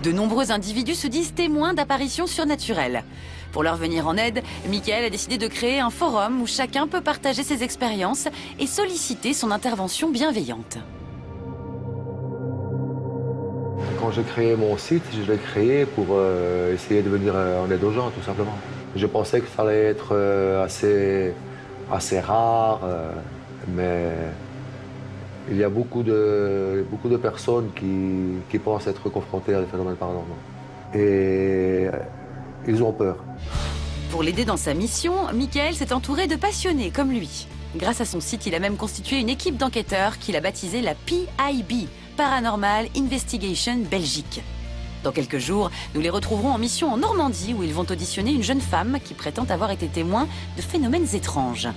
De nombreux individus se disent témoins d'apparitions surnaturelles. Pour leur venir en aide, Michael a décidé de créer un forum où chacun peut partager ses expériences et solliciter son intervention bienveillante. Quand j'ai créé mon site, je l'ai créé pour essayer de venir en aide aux gens, tout simplement. Je pensais que ça allait être assez rare, mais il y a beaucoup de personnes qui pensent être confrontées à des phénomènes paranormaux. Et ils ont peur. Pour l'aider dans sa mission, Michael s'est entouré de passionnés comme lui. Grâce à son site, il a même constitué une équipe d'enquêteurs qu'il a baptisée la PIB, Paranormal Investigation Belgique. Dans quelques jours, nous les retrouverons en mission en Normandie où ils vont auditionner une jeune femme qui prétend avoir été témoin de phénomènes étranges.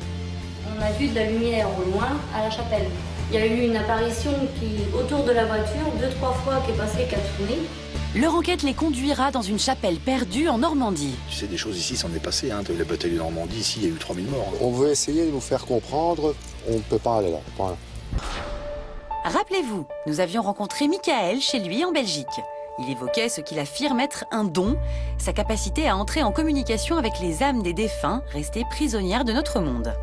On a vu de la lumière au loin à la chapelle. Il y a eu une apparition autour de la voiture, 2-3 fois, qui est passée, qui a tourné. Leur enquête les conduira dans une chapelle perdue en Normandie. Tu sais, des choses ici s'en est passé, hein. La bataille de Normandie, ici, il y a eu 3000 morts. On veut essayer de vous faire comprendre, on ne peut pas aller là. Voilà. Rappelez-vous, nous avions rencontré Michael chez lui en Belgique. Il évoquait ce qu'il affirme être un don, sa capacité à entrer en communication avec les âmes des défunts restés prisonnières de notre monde.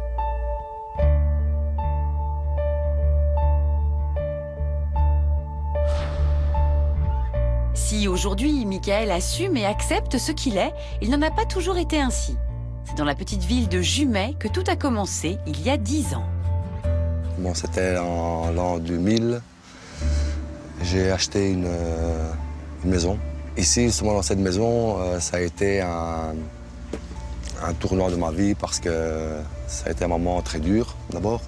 Si aujourd'hui, Michael assume et accepte ce qu'il est, il n'en a pas toujours été ainsi. C'est dans la petite ville de Jumet que tout a commencé il y a 10 ans. Bon, c'était en l'an 2000. J'ai acheté une maison. Ici, justement, dans cette maison, ça a été un tournant de ma vie parce que ça a été un moment très dur, d'abord.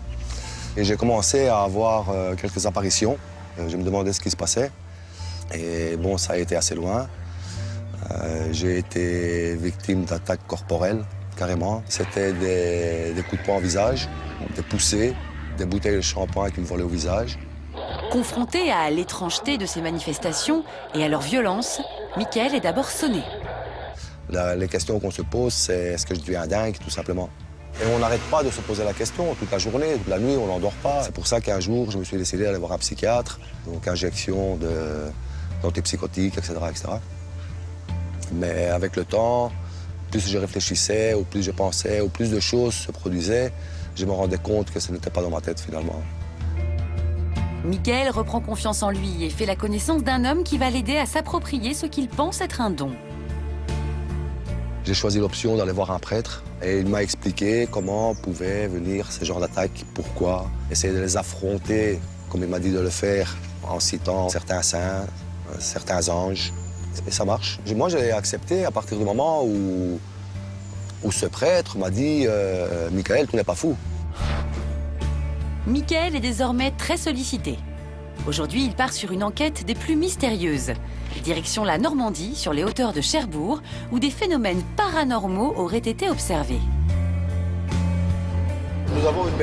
Et j'ai commencé à avoir quelques apparitions. Je me demandais ce qui se passait. Et bon, ça a été assez loin. J'ai été victime d'attaques corporelles, carrément. C'était des coups de poing au visage, des poussées, des bouteilles de shampoing qui me volaient au visage. Confronté à l'étrangeté de ces manifestations et à leur violence, Michael est d'abord sonné. Les questions qu'on se pose, c'est est-ce que je deviens dingue, tout simplement. Et on n'arrête pas de se poser la question toute la journée, toute la nuit, on n'endort pas. C'est pour ça qu'un jour, je me suis décidé d'aller voir un psychiatre, donc injection d'antipsychotiques, etc., etc. Mais avec le temps, plus je réfléchissais, ou plus je pensais, ou plus de choses se produisaient, je me rendais compte que ce n'était pas dans ma tête, finalement. Michael reprend confiance en lui et fait la connaissance d'un homme qui va l'aider à s'approprier ce qu'il pense être un don. J'ai choisi l'option d'aller voir un prêtre et il m'a expliqué comment pouvaient venir ces genres d'attaques, pourquoi, essayer de les affronter, comme il m'a dit de le faire, en citant certains saints, certains anges. Et ça marche. Moi, j'ai accepté à partir du moment où ce prêtre m'a dit « Michael, tu n'es pas fou ». Michael est désormais très sollicité. Aujourd'hui, il part sur une enquête des plus mystérieuses. Direction la Normandie, sur les hauteurs de Cherbourg, où des phénomènes paranormaux auraient été observés. Nous avons une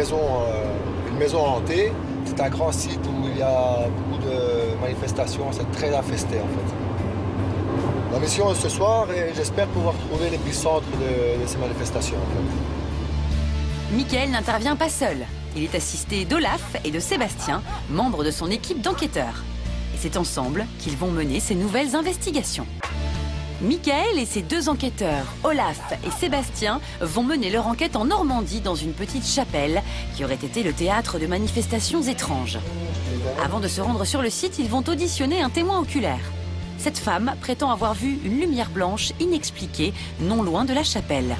maison hantée. C'est un grand site où il y a beaucoup de manifestations. C'est très infesté, en fait. La mission ce soir, et j'espère pouvoir trouver l'épicentre de ces manifestations, en fait. Michael n'intervient pas seul. Il est assisté d'Olaf et de Sébastien, membres de son équipe d'enquêteurs. Et c'est ensemble qu'ils vont mener ces nouvelles investigations. Michael et ses deux enquêteurs, Olaf et Sébastien, vont mener leur enquête en Normandie dans une petite chapelle qui aurait été le théâtre de manifestations étranges. Avant de se rendre sur le site, ils vont auditionner un témoin oculaire. Cette femme prétend avoir vu une lumière blanche inexpliquée non loin de la chapelle.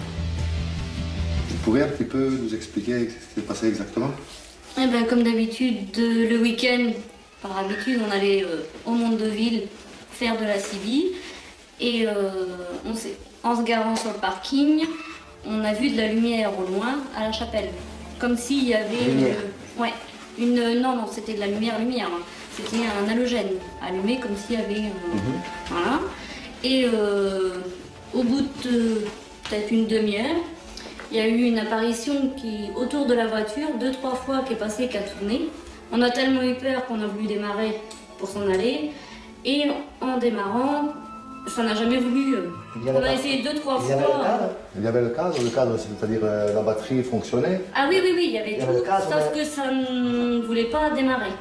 Vous pouvez un petit peu nous expliquer ce qui s'est passé exactement? Eh ben, comme d'habitude, le week-end, par habitude, on allait au Mondeville faire de la civile. Et en se garant sur le parking, on a vu de la lumière au loin à la chapelle. Comme s'il y avait non, c'était de la lumière. Hein. C'était un halogène allumé comme s'il y avait... Voilà. Et au bout de peut-être une demi-heure, il y a eu une apparition autour de la voiture, 2-3 fois, qui est passée, qui a tourné. On a tellement eu peur qu'on a voulu démarrer pour s'en aller. Et en démarrant, ça n'a jamais voulu. On a essayé 2-3 fois. Il y avait le cadre, c'est-à-dire la batterie fonctionnait. Ah oui, il y avait tout, sauf que ça ne voulait pas démarrer.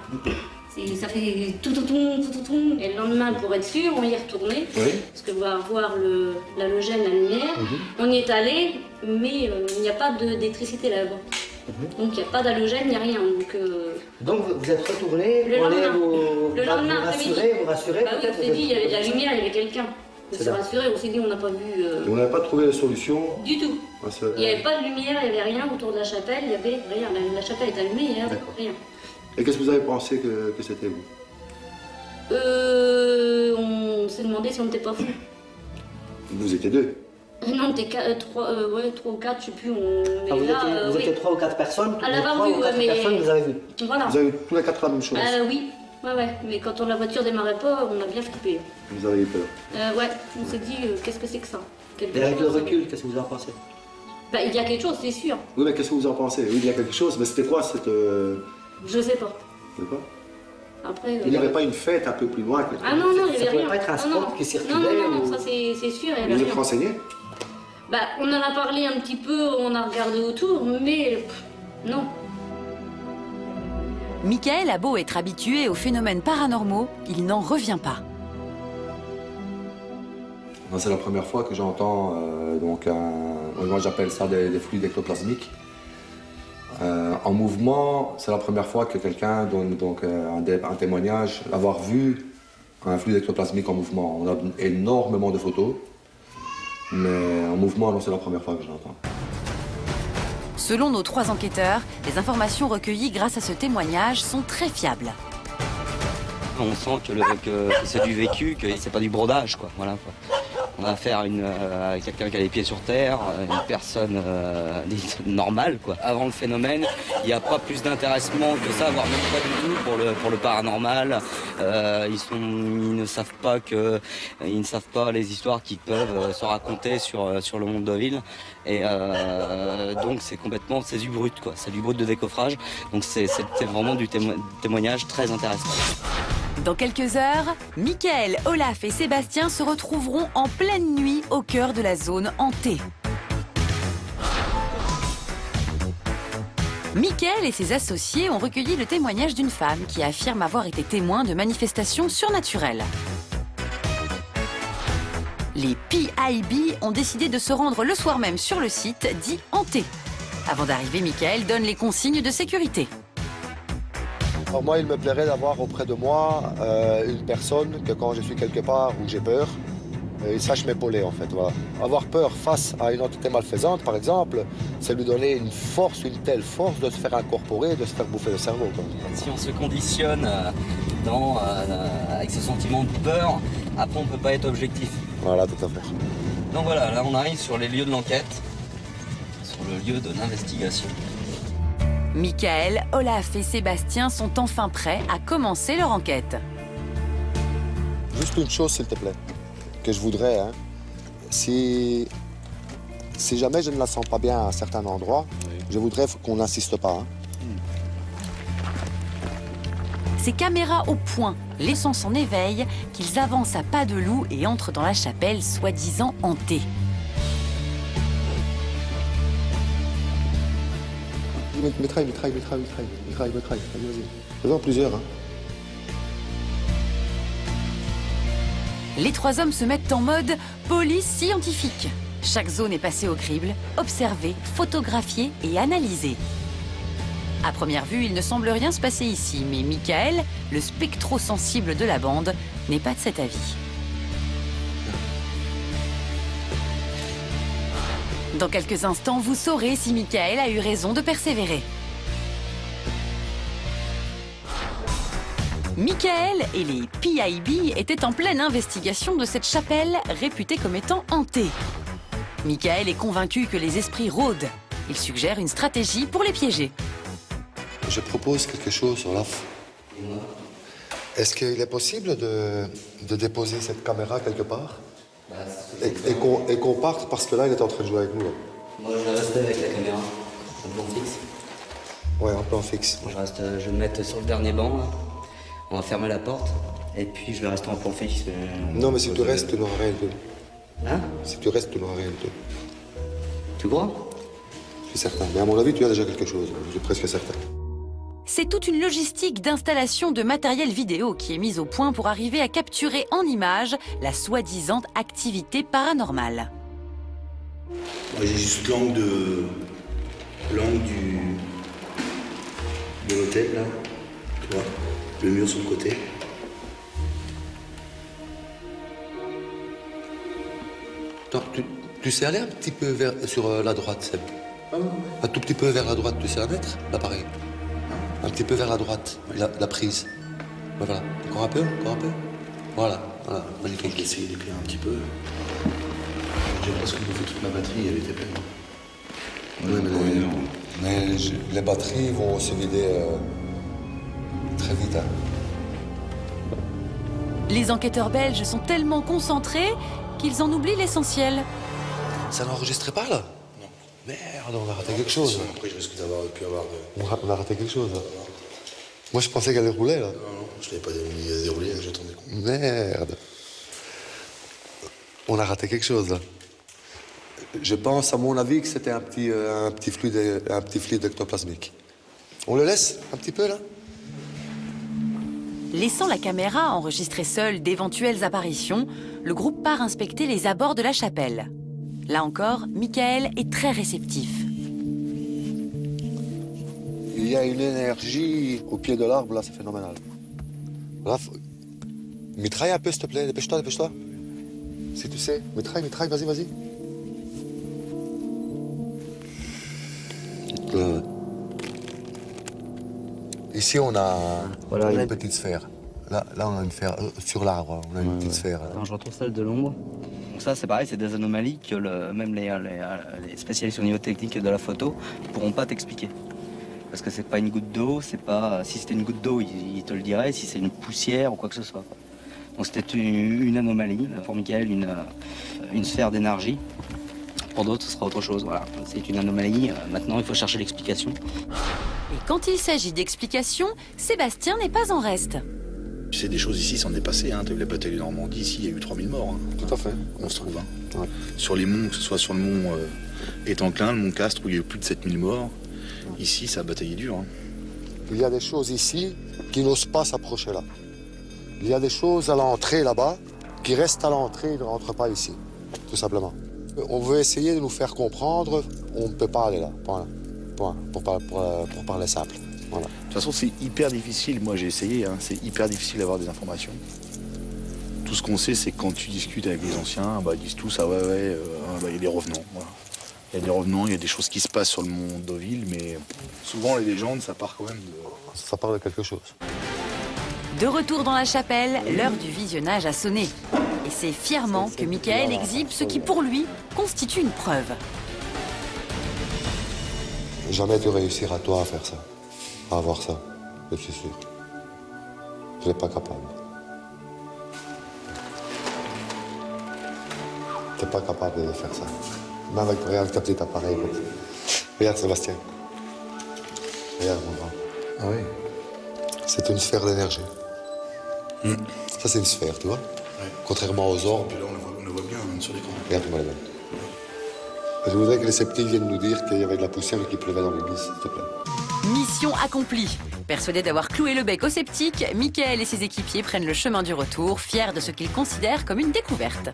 Ça fait tout, et le lendemain, pour être sûr, on y est retourné, parce que voir l'halogène, la lumière, on y est allé, mais il n'y a pas d'électricité là-bas. Donc il n'y a pas d'halogène, il n'y a rien. Donc vous êtes retourné, le lendemain vous rassurez bah oui, on s'est dit, il y avait de la lumière, il y avait quelqu'un. On s'est rassuré, on s'est dit, on n'a pas vu... On n'avait pas trouvé la solution. Du tout. Il n'y avait pas de lumière, il n'y avait rien autour de la chapelle, il n'y avait rien. La chapelle est allumée, il n'y avait rien. Et qu'est-ce que vous avez pensé que c'était vous? On s'est demandé si on n'était pas fous. Vous étiez deux? Non, on était 3 ou 4, je sais plus. Vous étiez 3 ou 4 personnes? À l'avoir vu, mais... personnes vous avez vu? Voilà. Vous avez tous les 4 la même chose? Oui, ouais. Mais quand la voiture démarrait pas, on a bien flippé. Vous avez eu peur? Ouais, on s'est dit, qu'est-ce que c'est que ça? Et avec le recul, qu'est-ce que vous en pensez? Bah, il y a quelque chose, c'est sûr. Oui, mais qu'est-ce que vous en pensez? Oui, il y a quelque chose, mais c'était quoi cette... Je sais pas. Vous savez pas? Après, il n'y avait pas une fête un peu plus loin que... Ah non, il n'y avait rien. Ça pouvait pas être un spot qui circulait? Non, ça c'est sûr. Vous êtes renseigné? Bah, on en a parlé un petit peu, on a regardé autour, mais non. Michael a beau être habitué aux phénomènes paranormaux, il n'en revient pas. C'est la première fois que j'entends moi j'appelle ça des fluides ectoplasmiques. En mouvement, c'est la première fois que quelqu'un donne un témoignage, d'avoir vu un fluide ectoplasmique en mouvement. On a énormément de photos, mais en mouvement, non, c'est la première fois que je l'entends. Selon nos 3 enquêteurs, les informations recueillies grâce à ce témoignage sont très fiables. On sent que c'est du vécu, que c'est pas du brodage, quoi. Voilà, quoi. On a affaire à quelqu'un qui a les pieds sur terre, une personne normale, quoi. Avant le phénomène, il n'y a pas plus d'intéressement que ça, voire même pas du tout pour le paranormal. Ils ne savent pas les histoires qu'ils peuvent se raconter sur le monde de ville. Et donc c'est du brut, quoi. C'est du brut de décoffrage. Donc c'est vraiment du témoignage très intéressant. Dans quelques heures, Michael, Olaf et Sébastien se retrouveront en pleine nuit au cœur de la zone hantée. Michael et ses associés ont recueilli le témoignage d'une femme qui affirme avoir été témoin de manifestations surnaturelles. Les PIB ont décidé de se rendre le soir même sur le site dit hanté. Avant d'arriver, Michael donne les consignes de sécurité. Alors moi, il me plairait d'avoir auprès de moi une personne que quand je suis quelque part où j'ai peur, il sache m'épauler en fait. Voilà. Avoir peur face à une entité malfaisante, par exemple, c'est lui donner une telle force de se faire incorporer, de se faire bouffer le cerveau. Quoi. Si on se conditionne avec ce sentiment de peur, après on ne peut pas être objectif. Voilà, tout à fait. Donc voilà, là on arrive sur les lieux de l'enquête, sur le lieu de l'investigation. Michael, Olaf et Sébastien sont enfin prêts à commencer leur enquête. Juste une chose, s'il te plaît, que je voudrais, hein. Si jamais je ne la sens pas bien à un certain endroit, je voudrais qu'on n'insiste pas. Hein. Ces caméras au point, les sens s'en éveillent, qu'ils avancent à pas de loup et entrent dans la chapelle soi-disant hantée. Mitraille, vas-y. Faisons plusieurs. Hein. Les 3 hommes se mettent en mode police scientifique. Chaque zone est passée au crible, observée, photographiée et analysée. À première vue, il ne semble rien se passer ici, mais Michael, le spectro-sensible de la bande, n'est pas de cet avis. Dans quelques instants, vous saurez si Michael a eu raison de persévérer. Michael et les PIB étaient en pleine investigation de cette chapelle réputée comme étant hantée. Michael est convaincu que les esprits rôdent. Il suggère une stratégie pour les piéger. Je propose quelque chose, Olaf. Est-ce qu'il est possible de déposer cette caméra quelque part? Et qu'on parte parce que là, il est en train de jouer avec nous. Là. Moi, je vais rester avec la caméra en plan fixe. Ouais, en plan fixe. Moi, je vais me mettre sur le dernier banc. Là. On va fermer la porte. Et puis, je vais rester en plan fixe. Non, mais si tu restes, tu n'auras rien du tout. Hein? Si tu restes, tu n'auras rien du tout. Tu crois? Je suis certain. Mais à mon avis, tu as déjà quelque chose. Je suis presque certain. C'est toute une logistique d'installation de matériel vidéo qui est mise au point pour arriver à capturer en images la soi-disant activité paranormale. J'ai juste l'angle de l'hôtel là, tu vois, le mur sur le côté. Attends, tu sais aller un petit peu sur la droite, Seb? Un tout petit peu vers la droite, tu sais la mettre, l'appareil? Un petit peu vers la droite, la prise. Ouais, voilà, encore un peu, Voilà, magnifique. Je vais essayer d'éclairer un petit peu. J'ai presque bouffé toute ma batterie, elle était pleine. Oui, mais les batteries vont se vider très vite. Hein. Les enquêteurs belges sont tellement concentrés qu'ils en oublient l'essentiel. Ça n'enregistrait pas, là? Non. Merde, on a raté quelque chose. Après, je risque d'avoir pu avoir de... On a raté quelque chose. Là. Moi, je pensais qu'elle roulait, là. Non, je l'avais pas mis à dérouler, j'attendais. Merde. On a raté quelque chose, là. Je pense, à mon avis, que c'était un petit fluide ectoplasmique. On le laisse un petit peu, là? Laissant la caméra enregistrer seule d'éventuelles apparitions, le groupe part inspecter les abords de la chapelle. Là encore, Michael est très réceptif. Il y a une énergie au pied de l'arbre, là, c'est phénoménal. Là, mitraille un peu, s'il te plaît, dépêche-toi. Si tu sais, mitraille, vas-y. Ici, on a une petite sphère. Là, on a une sphère. Sur l'arbre, on a une petite sphère. Quand je retrouve celle de l'ombre. Donc ça, c'est pareil, c'est des anomalies que même les spécialistes au niveau technique de la photo ne pourront pas t'expliquer. Parce que c'est pas une goutte d'eau, c'est pas... Si c'était une goutte d'eau, ils te le diraient, si c'est une poussière ou quoi que ce soit. Donc c'était une anomalie. Pour Michael, une sphère d'énergie. Pour d'autres, ce sera autre chose. Voilà. C'est une anomalie. Maintenant, il faut chercher l'explication. Et quand il s'agit d'explications, Sébastien n'est pas en reste. Tu sais, des choses ici s'en est passé. Hein. Tu as vu la bataille de Normandie, ici, il y a eu 3000 morts. Hein. Tout à fait. On se trouve. Hein. Ouais. Sur les monts, que ce soit sur le mont Étanclin, le mont Castres, où il y a eu plus de 7000 morts. Ici, ça a bataillé dur. Hein. Il y a des choses ici qui n'osent pas s'approcher là. Il y a des choses à l'entrée là-bas qui restent à l'entrée et ne rentrent pas ici, tout simplement. On veut essayer de nous faire comprendre, on ne peut pas aller là. Point. Pour parler simple. Voilà. De toute façon, c'est hyper difficile. Moi, j'ai essayé. Hein. C'est hyper difficile d'avoir des informations. Tout ce qu'on sait, c'est que quand tu discutes avec les anciens, ils disent tous il y a des revenants. Voilà. Il y a des revenants, il y a des choses qui se passent sur le mont Deauville, mais souvent les légendes, ça part quand même de... Ça part de quelque chose. De retour dans la chapelle, l'heure du visionnage a sonné. Et c'est fièrement que Michael exhibe ce qui, pour lui, constitue une preuve. Jamais tu réussiras, toi, à faire ça. À avoir ça, je suis sûr. Je n'ai pas capable. Tu n'es pas capable de faire ça. Même avec ta petite appareil. Regarde, Sébastien. Regarde, mon grand. Ah oui. C'est une sphère d'énergie. Ça, c'est une sphère, tu vois. Ouais. Contrairement aux orbes. Et là, on le voit bien sur l'écran. Regarde-moi les mains. Je voudrais que les sceptiques viennent nous dire qu'il y avait de la poussière et qu'il pleuvait dans l'église, s'il te plaît. Mission accomplie. Persuadé d'avoir cloué le bec aux sceptiques, Michael et ses équipiers prennent le chemin du retour, fiers de ce qu'ils considèrent comme une découverte.